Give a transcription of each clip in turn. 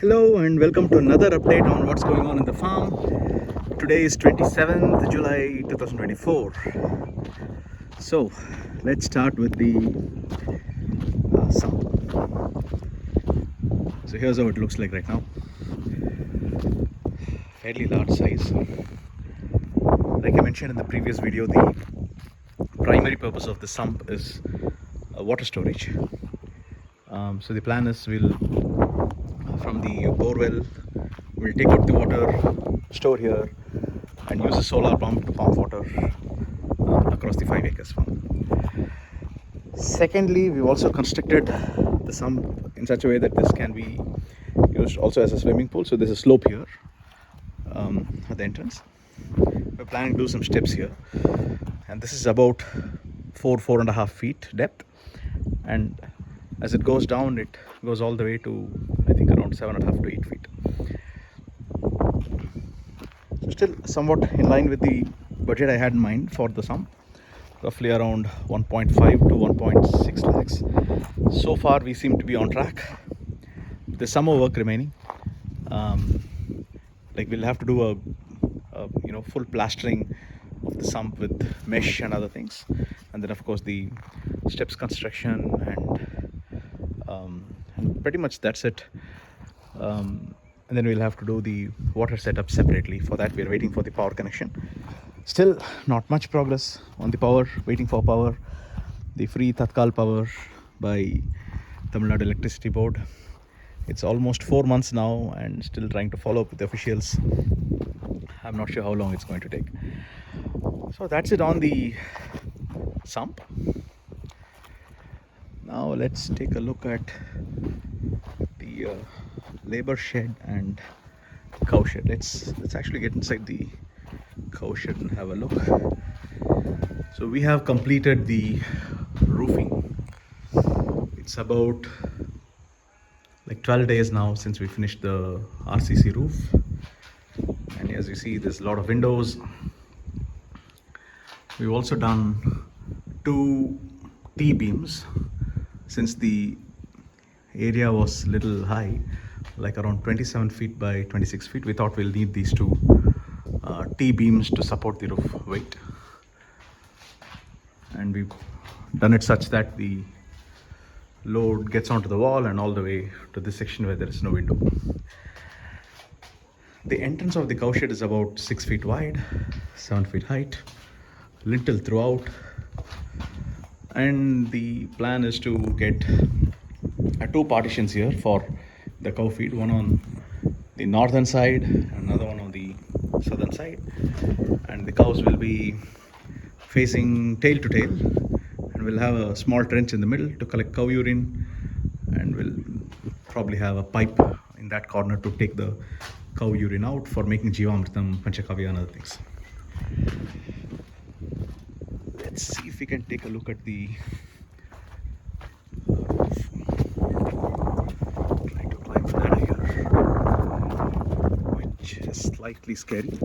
Hello and welcome to another update on what's going on in the farm. Today is 27th July 2024. So let's start with the sump. So here's how it looks like right now. Fairly large size. Like I mentioned in the previous video, the primary purpose of the sump is water storage. So the plan is from the borewell, we'll take out the water, store here, and use a solar pump to pump water across the 5 acres farm. Secondly, we've also constructed the sump in such a way that this can be used also as a swimming pool. So there's a slope here at the entrance. We're planning to do some steps here, and this is about 4.5 feet depth, and as it goes down, it goes all the way to I think around 7.5 to 8 feet. So still somewhat in line with the budget I had in mind for the sump, roughly around 1.5 to 1.6 lakhs. So far we seem to be on track. There's some more work remaining. Like we'll have to do a full plastering of the sump with mesh and other things, and then of course the steps construction, and pretty much that's it. And then we'll have to do the water setup separately. For that, we're waiting for the power connection. Still not much progress on the power, waiting for power, the free Tatkal power by Tamil Nadu Electricity Board. It's almost 4 months now and still trying to follow up with the officials. I'm not sure how long it's going to take. So that's it on the sump. Now let's take a look at the labor shed and cow shed. Let's actually get inside the cow shed and have a look. So we have completed the roofing. It's about like 12 days now since we finished the RCC roof, and as you see, there's a lot of windows. We've also done 2 T-beams. Since the area was little high, like around 27 feet by 26 feet, we thought we'll need these 2 T-beams to support the roof weight, and we've done it such that the load gets onto the wall and all the way to this section where there is no window. The entrance of the cow shed is about 6 feet wide, 7 feet height, lintel throughout, and the plan is to get 2 partitions here for the cow feed, one on the northern side and another one on the southern side, and the cows will be facing tail to tail, and we'll have a small trench in the middle to collect cow urine, and we'll probably have a pipe in that corner to take the cow urine out for making Jivamritam, Panchakavya and other things. Let's see if we can take a look at the roof. Trying to climb the ladder here, which is slightly scary.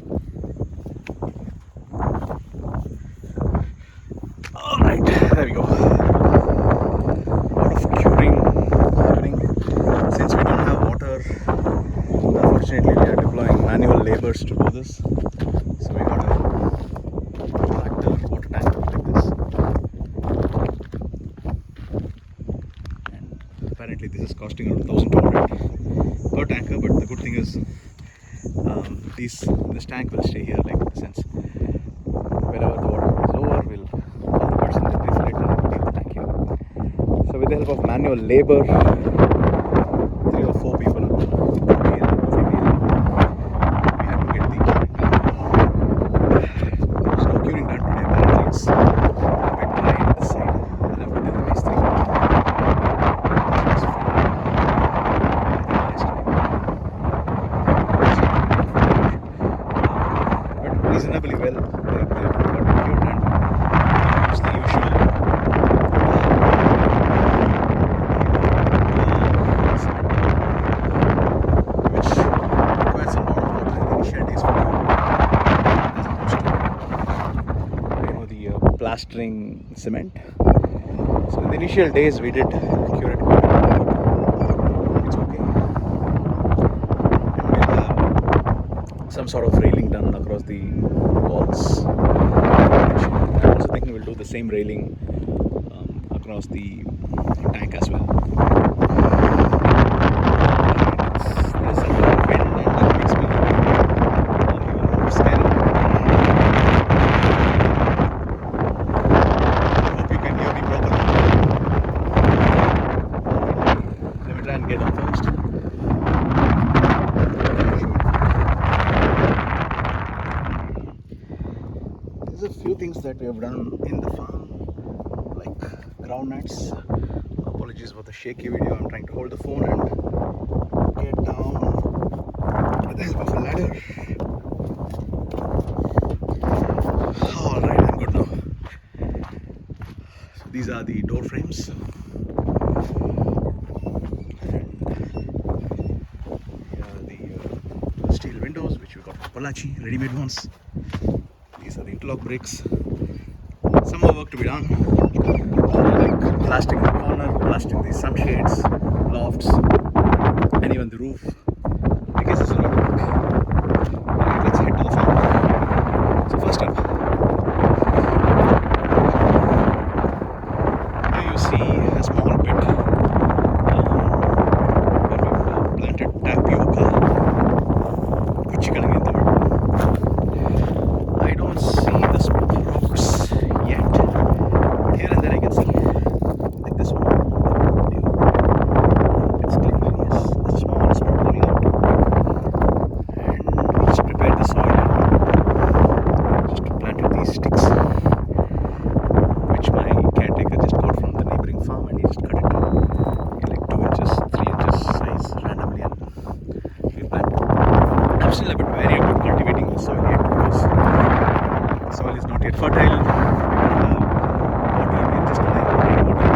Alright, there we go. A lot of curing happening. Since we don't have water, unfortunately we are deploying manual laborers to do this. So we got a tractor water tank like this. And apparently this is costing around 1,200 per tanker, but the good thing is this tank will stay here, like in the sense whenever the water is lower, all the person will refill it and leave the tank here. So with the help of manual labor, 3 or 4 people, we had to get the curing done. There was no curing done today, apparently it's a bit dry on this side. I'll have to tell the Mistri. It's full, I think yesterday. But reasonably well. They've got cured and use the usual which requires a lot of water in the initial days for curing, as opposed to the plastering cement. So in the initial days we did cure it quite a bit, but it's okay. some sort of railing done across the walls. I'm also thinking we'll do the same railing across the tank as well. There's a lot of wind and that makes me even more scary. I hope you can hear me properly. Let me try and get up first. There's a few things that we have done in the farm, like ground nets. Apologies for the shaky video. I'm trying to hold the phone and get down with the help of a ladder. Alright, I'm good now. So these are the door frames. And here are the steel windows, which we got from Polachi, ready-made ones. These are the interlock bricks. Some more work to be done, like plastic in the corner, plastic the sunshades, lofts, and even the roof. I guess it's a lot of work. Alright, let's head to the farm. So first up, here you see a small pit where we've planted tapioca, kuchikalanga in Tamil. I don't see the sprouts yet, but here and there I can see, like this one. It's clear, yes, there's a small sprout coming out. And we just prepared the soil and just planted these sticks, which my caretaker just got from the neighboring farm, and he just cut it in like 2 inches, 3 inches size randomly, and we planted. I'm still a bit wary about cultivating the soil yet because the soil is not yet fertile. We don't have water, we're just relying on rainwater.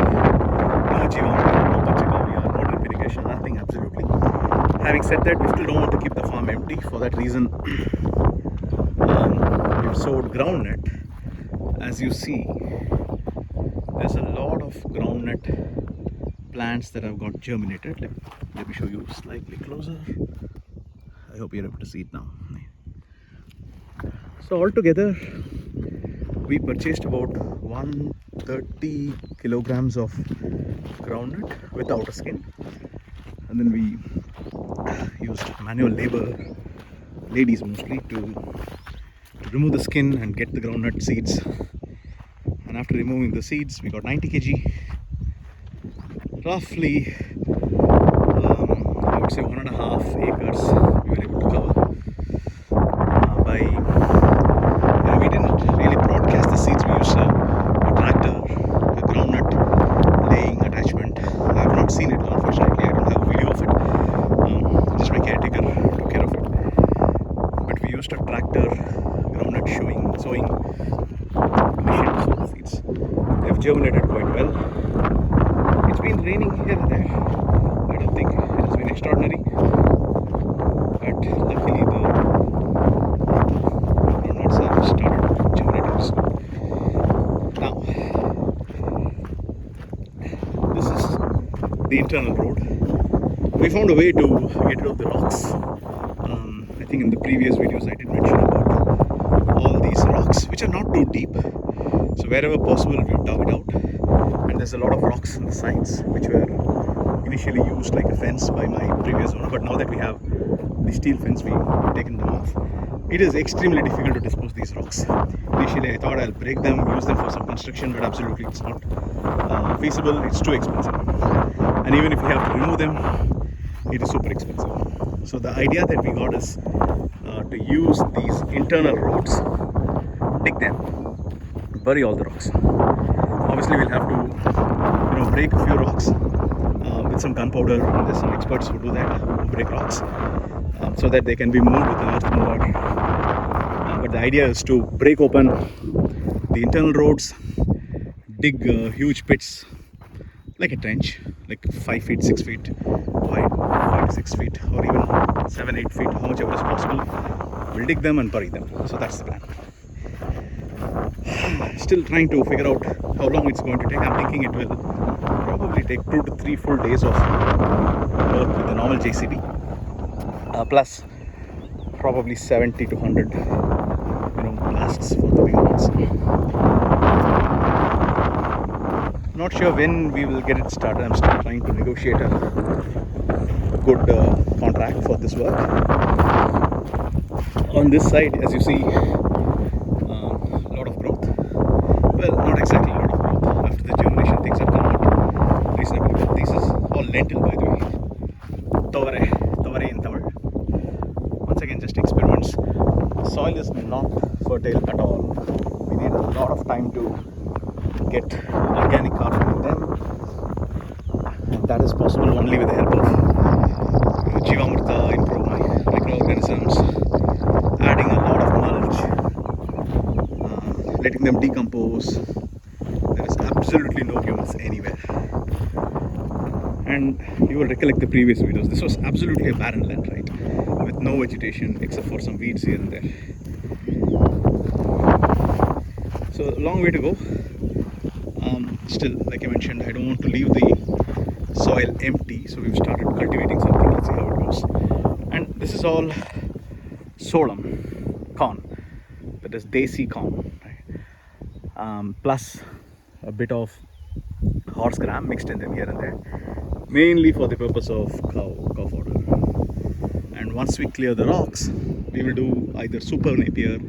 No Jivamsa, no Pachakaviya, no drip irrigation, nothing absolutely. Having said that, we still don't want to keep the farm empty. For that reason, we've sowed groundnut. As you see, there's a lot of groundnut plants that have got germinated. Let me show you slightly closer. I hope you're able to see it now. So altogether, we purchased about 130 kilograms of groundnut without a skin, and then we used manual labor, ladies mostly, to remove the skin and get the groundnut seeds. And after removing the seeds, we got 90 kg, roughly I would say 1.5 acres we were able to cover. We didn't really broadcast the seeds. We used a tractor, a groundnut laying attachment. I have not seen it, unfortunately. I don't have a video of it. Just my caretaker took care of it. But we used a tractor groundnut sowing machine to sow the seeds. They've germinated quite well. It's been raining here and there. I don't think it has been extraordinary, but luckily the groundnuts have started germinating soon. Now, this is the internal road. We found a way to get rid of the rocks. I think in the previous videos I did mention about all these rocks, which are not too deep. So wherever possible, we've dug it out. And there's a lot of rocks on the sides, which were initially used like a fence by my previous owner, but now that we have the steel fence, we've taken them off. It is extremely difficult to dispose these rocks. Initially I thought I'll break them, use them for some construction, but absolutely it's not feasible. It's too expensive, and even if we have to remove them, it is super expensive. So the idea that we got is to use these internal roads, dig them, bury all the rocks. Obviously we'll have to break a few rocks with some gunpowder. There's some experts who do that, who break rocks, so that they can be moved with an earth mover. But the idea is to break open the internal roads, dig huge pits like a trench, like 5 feet, 6 feet wide, 5 to 6 feet, or even 7, 8 feet, how much ever is possible. We'll dig them and bury them. So that's the plan. Still trying to figure out how long it's going to take. I'm thinking it will probably take 2 to 3 full days of work with the normal JCB. Plus, probably 70 to 100 blasts for the big ones. Not sure when we will get it started. I'm still trying to negotiate a good contract for this work. On this side, as you see, a lot of growth. Well, not exactly a lot of growth. After the germination, things have come out reasonably well. This is all lentil, by the way. Tovare in Tamil. Once again, just experiments. Soil is not fertile at all. We need a lot of time to get organic carbon in them, and that is possible only with the help of Jivamrita, improve my microorganisms, adding a lot of mulch, letting them decompose. There is absolutely no humus anywhere. And you will recollect the previous videos. This was absolutely a barren land, right? With no vegetation except for some weeds here and there. So a long way to go. Still, like I mentioned, I don't want to leave the soil empty, so we've started cultivating something. Let's see how it goes. And this is all solam, corn, that is desi corn, right? Plus a bit of horse gram mixed in them here and there, mainly for the purpose of cow fodder. And once we clear the rocks, we will do either super napier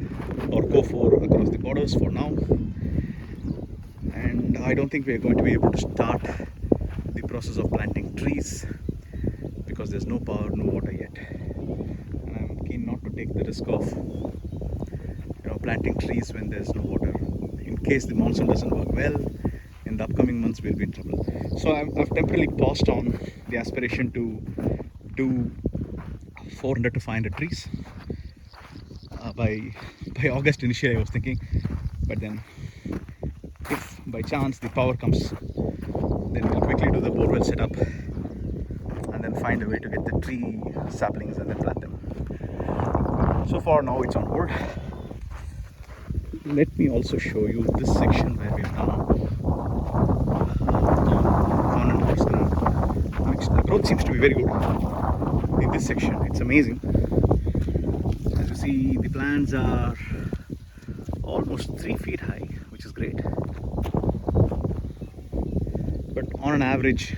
or co-4 across the borders for now. And I don't think we are going to be able to start the process of planting trees because there's no power, no water yet. And I'm keen not to take the risk of planting trees when there's no water. In case the monsoon doesn't work well, in the upcoming months we'll be in trouble. So I've temporarily paused on the aspiration to do 400 to 500 trees by August. Initially I was thinking, but then if by chance the power comes, then we'll quickly do the borewell setup and then find a way to get the tree saplings and then plant them. So for now it's on hold. Let me also show you this section where we've done corn and horse gram mixed. The growth seems to be very good in this section. It's amazing. As you see, the plants are almost 3 feet high, which is great. But on an average,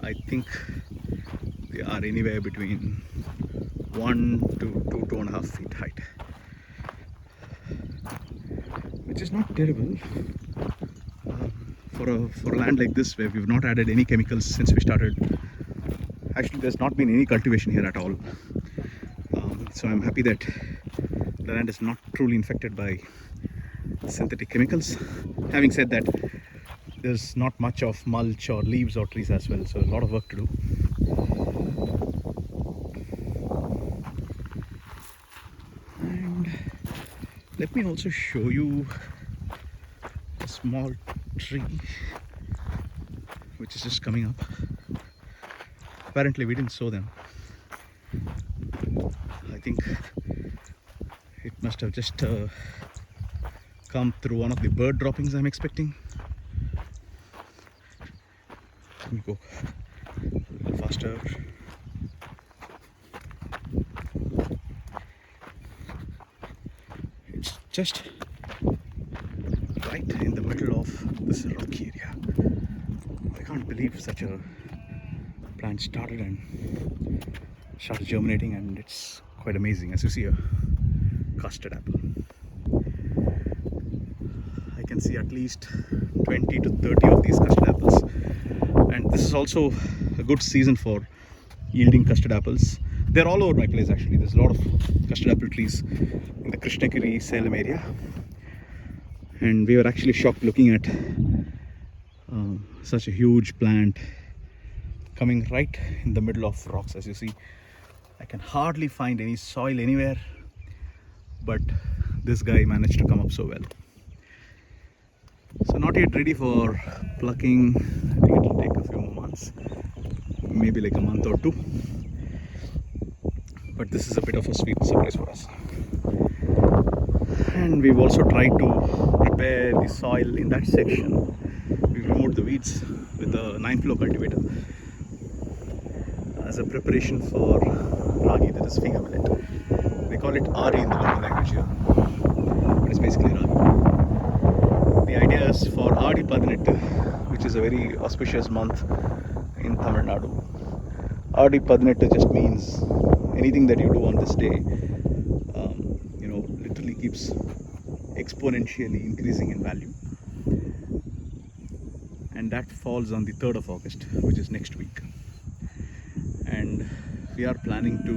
I think they are anywhere between 1 to 2.5 feet height, which is not terrible for a land like this where we've not added any chemicals since we started. Actually, there's not been any cultivation here at all. So I'm happy that the land is not truly infected by synthetic chemicals. Having said that, there's not much of mulch or leaves or trees as well, so a lot of work to do. And let me also show you a small tree which is just coming up. Apparently we didn't sow them. I think it must have just come through one of the bird droppings I'm expecting. Let me go a little faster. It's just right in the middle of this rocky area. I can't believe such a plant started germinating, and it's quite amazing. As you see, a custard apple. I can see at least 20 to 30 of these custard apples, and this is also a good season for yielding custard apples. They're all over my place actually. There's a lot of custard apple trees in the Krishnagiri, Salem area, and we were actually shocked looking at such a huge plant coming right in the middle of rocks. As you see, I can hardly find any soil anywhere, but this guy managed to come up so well. So not yet ready for plucking. I think it will take a few more months, maybe like a month or two, but this is a bit of a sweet surprise for us. And we've also tried to prepare the soil in that section. We've removed the weeds with a 9-flow cultivator as a preparation for ragi, that is finger millet. call it Ari in the local language here, but it's basically Ragi. The idea is for Adi Padinettu, which is a very auspicious month in Tamil Nadu. Adi Padinettu just means anything that you do on this day, literally keeps exponentially increasing in value. And that falls on the 3rd of August, which is next week. And we are planning to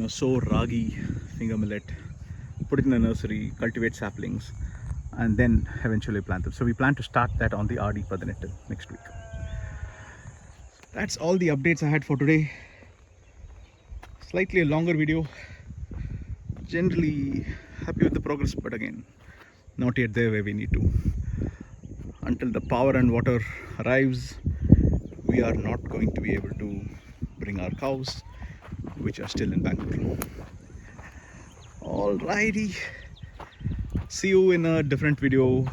sow ragi, finger millet, put it in the nursery, cultivate saplings, and then eventually plant them. So we plan to start that on the Adi Padinettu next week. That's all the updates I had for today. Slightly a longer video. Generally happy with the progress, but again, not yet there where we need to. Until the power and water arrives, we are not going to be able to bring our cows, which are still in Bangalore. Alrighty, see you in a different video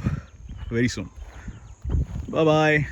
very soon. Bye bye.